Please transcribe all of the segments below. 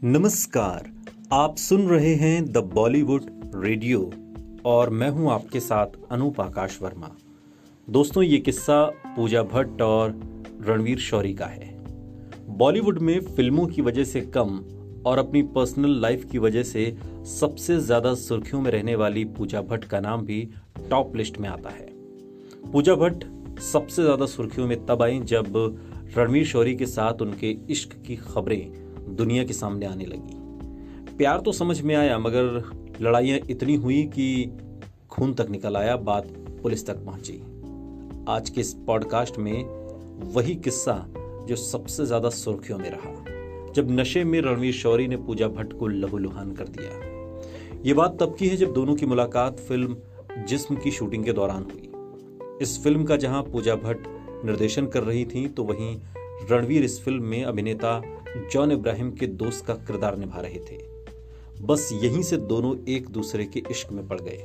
नमस्कार। आप सुन रहे हैं द बॉलीवुड रेडियो और मैं हूं आपके साथ अनूप आकाश वर्मा। दोस्तों, ये किस्सा पूजा भट्ट और रणवीर शौरी का है। बॉलीवुड में फिल्मों की वजह से कम और अपनी पर्सनल लाइफ की वजह से सबसे ज्यादा सुर्खियों में रहने वाली पूजा भट्ट का नाम भी टॉप लिस्ट में आता है। पूजा भट्ट सबसे ज्यादा सुर्खियों में तब आई जब रणवीर शौरी के साथ उनके इश्क की खबरें दुनिया के सामने आने लगी। प्यार तो समझ में आया, मगर लड़ाइयां इतनी हुई कि खून तक निकल आया, बात पुलिस तक पहुंची। आज के इस पॉडकास्ट में वही किस्सा जो सबसे ज्यादा सुर्खियों में रहा, जब नशे में रणवीर शौरी ने पूजा भट्ट को लहूलुहान कर दिया। ये बात तब की है जब दोनों की मुलाकात फिल्म जिस्म की शूटिंग के दौरान हुई। इस फिल्म का जहां पूजा भट्ट निर्देशन कर रही थी, तो वहीं रणवीर इस फिल्म में अभिनेता जॉन इब्राहिम के दोस्त का किरदार निभा रहे थे। बस यहीं से दोनों एक दूसरे के इश्क में पड़ गए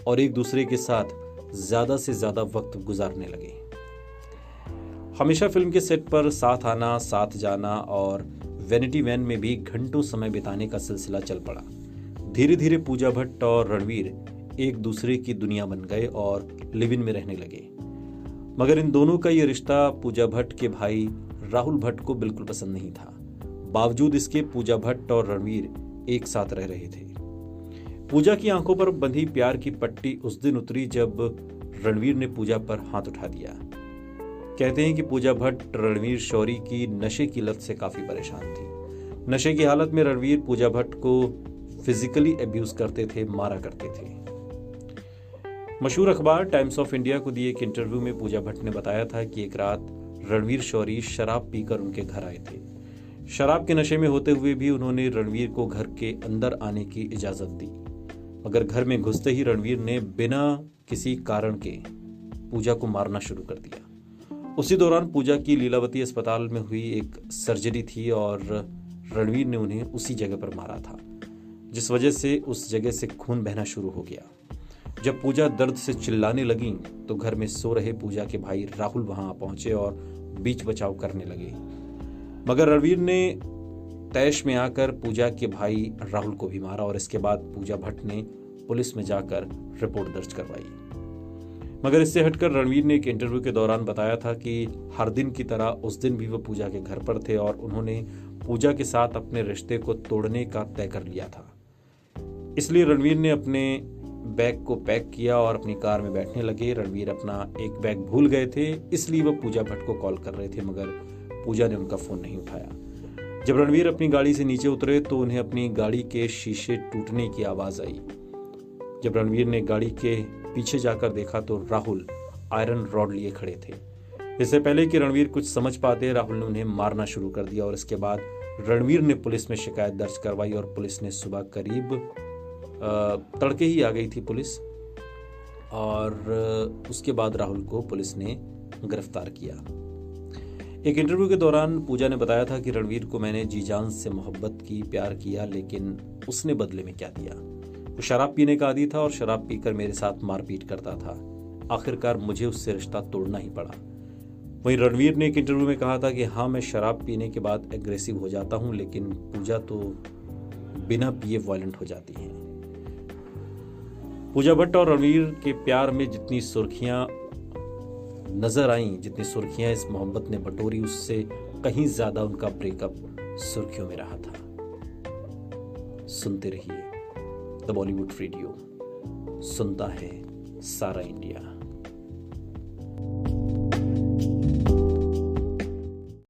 और एक दूसरे के साथ ज्यादा से ज्यादा वक्त गुजारने लगे। हमेशा फिल्म के सेट पर साथ आना, साथ जाना और वैनिटी वैन में भी घंटों समय बिताने का सिलसिला चल पड़ा। धीरे धीरे पूजा भट्ट और रणवीर एक दूसरे की दुनिया बन गए और लिव इन में रहने लगे। मगर इन दोनों का ये रिश्ता पूजा भट्ट के भाई राहुल भट्ट को बिल्कुल पसंद नहीं था। बावजूद इसके पूजा भट्ट और रणवीर एक साथ रह रहे थे। पूजा की आंखों पर बंधी प्यार की पट्टी उस दिन उतरी जब रणवीर ने पूजा पर हाथ उठा दिया। कहते हैं कि पूजा भट्ट रणवीर शौरी की नशे की लत से काफी परेशान थी। नशे की हालत में रणवीर पूजा भट्ट को फिजिकली अब्यूज करते थे, मारा करते थे। मशहूर अखबार टाइम्स ऑफ इंडिया को दिए एक इंटरव्यू में पूजा भट्ट ने बताया था कि एक रात रणवीर शौरी शराब पीकर उनके घर आए थे। शराब के नशे में होते हुए भी उन्होंने रणवीर को घर के अंदर आने की इजाजत दी, मगर घर में घुसते ही रणवीर ने बिना किसी कारण के पूजा को मारना शुरू कर दिया। उसी दौरान पूजा की लीलावती अस्पताल में हुई एक सर्जरी थी और रणवीर ने उन्हें उसी जगह पर मारा था, जिस वजह से उस जगह से खून बहना शुरू हो गया। जब पूजा दर्द से चिल्लाने लगी तो घर में सो रहे पूजा के भाई राहुल वहां पहुंचे और बीच बचाव करने लगे, मगर रणवीर ने तैश में आकर पूजा के भाई राहुल को भी मारा और इसके बाद पूजा भट्ट ने पुलिस में जाकर रिपोर्ट दर्ज करवाई। मगर इससे हटकर रणवीर ने एक इंटरव्यू के दौरान बताया था कि हर दिन की तरह उस दिन भी वो पूजा के घर पर थे और उन्होंने पूजा के साथ अपने रिश्ते को तोड़ने का तय कर लिया था। इसलिए रणवीर ने अपने बैग को पैक किया और अपनी कार में बैठने लगे। रणवीर अपना एक बैग भूल गए थे, इसलिए वो पूजा भट्ट को कॉल कर रहे थे, मगर पूजा ने उनका फोन नहीं उठाया। जब रणवीर अपनी गाड़ी से नीचे उतरे तो उन्हें अपनी गाड़ी के शीशे टूटने की आवाज आई। जब रणवीर ने गाड़ी के पीछे जाकर देखा तो राहुल आयरन रॉड लिए खड़े थे। इससे पहले कि रणवीर कुछ समझ पाते, राहुल ने उन्हें मारना शुरू कर दिया और इसके बाद रणवीर ने पुलिस में शिकायत दर्ज करवाई और पुलिस ने सुबह करीब तड़के ही आ गई थी पुलिस और उसके बाद राहुल को पुलिस ने गिरफ्तार किया। एक इंटरव्यू के दौरान पूजा ने बताया था कि रणवीर को मैंने जी जान से मोहब्बत की, प्यार किया, लेकिन उसने बदले में क्या दिया। वो शराब पीने का आदी था और शराब पीकर मेरे साथ मारपीट करता था। आखिरकार मुझे उससे रिश्ता तोड़ना ही पड़ा। वहीं रणवीर ने एक इंटरव्यू में कहा था कि हाँ, मैं शराब पीने के बाद एग्रेसिव हो जाता हूं, लेकिन पूजा तो बिना पिए वायलेंट हो जाती है। पूजा भट्ट और रणवीर के प्यार में जितनी सुर्खियां नजर आईं, जितनी सुर्खियां इस मोहब्बत ने बटोरी, उससे कहीं ज्यादा उनका ब्रेकअप सुर्खियों में रहा था। सुनते रहिए द बॉलीवुड रेडियो, सुनता है सारा इंडिया।